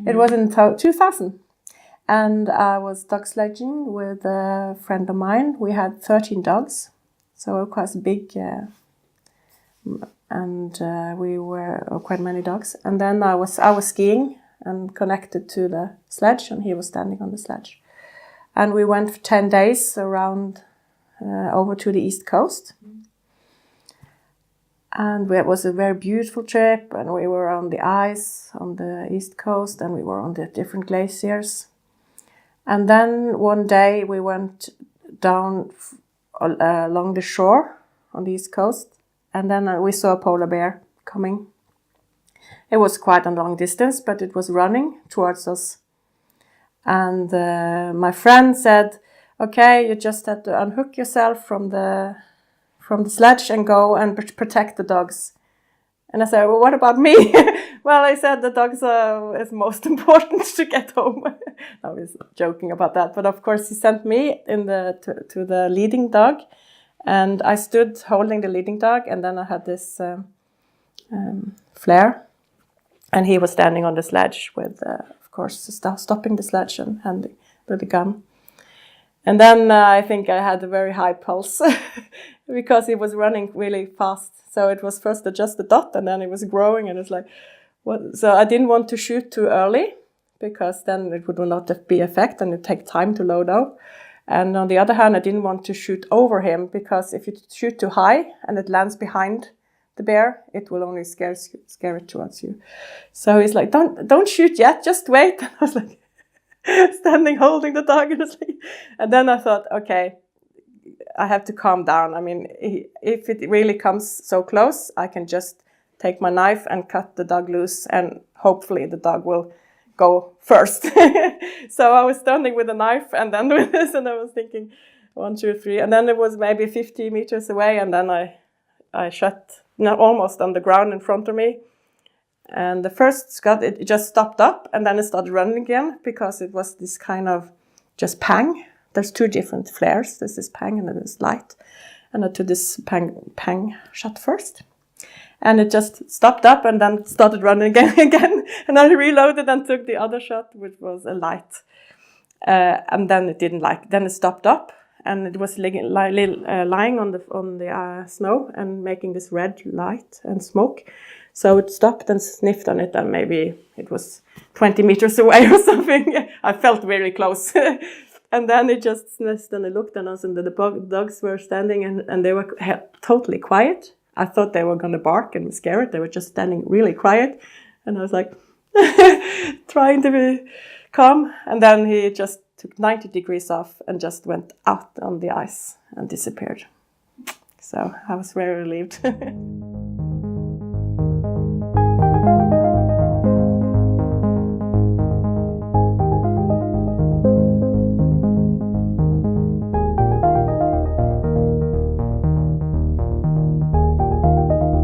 It was in 2000. And I was dog sledging with a friend of mine. We had 13 dogs, so quite big, and we were quite many dogs. And then I was skiing and connected to the sledge, and he was standing on the sledge. And we went for 10 days around over to the East Coast. And it was a very beautiful trip, and we were on the ice on the East Coast, and we were on the different glaciers. And then one day we went down along the shore on the East Coast, and then we saw a polar bear coming. It was quite a long distance, but it was running towards us. And my friend said, "Okay, you just have to unhook yourself from the sledge and go and protect the dogs." And I said, "Well, what about me?" Well, I said the dogs is most important to get home. I was joking about that, but of course he sent me to the leading dog, and I stood holding the leading dog, and then I had this flare, and he was standing on the sledge with, of course, stopping the sledge and handing with the gun. And then I think I had a very high pulse because he was running really fast. So it was first just a dot, and then it was growing, and it's like, what? So I didn't want to shoot too early, because then it would not be effect and it take time to load up. And on the other hand, I didn't want to shoot over him, because if you shoot too high and it lands behind the bear, it will only scare it towards you. So he's like, don't shoot yet, just wait. And I was like standing holding the dog, and then I thought, okay, I have to calm down. I mean, if it really comes so close, I can just take my knife and cut the dog loose, and hopefully the dog will go first. So I was standing with a knife and then with this, and I was thinking 1, 2, 3, and then it was maybe 50 meters away, and then I shot almost on the ground in front of me. And the first shot, it just stopped up, and then it started running again, because it was this kind of just pang. There's 2 different flares. There's this pang and then this light. And I took this pang shot first. And it just stopped up and then started running again. And I reloaded and took the other shot, which was a light. And then it didn't then it stopped up, and it was lying on the snow and making this red light and smoke. So it stopped and sniffed on it, and maybe it was 20 meters away or something. I felt really close. And then it just sniffed, and it looked at us, and the dogs were standing, and they were totally quiet. I thought they were going to bark and scare it. They were just standing really quiet. And I was like, trying to be calm. And then he just took 90 degrees off and just went out on the ice and disappeared. So I was very relieved.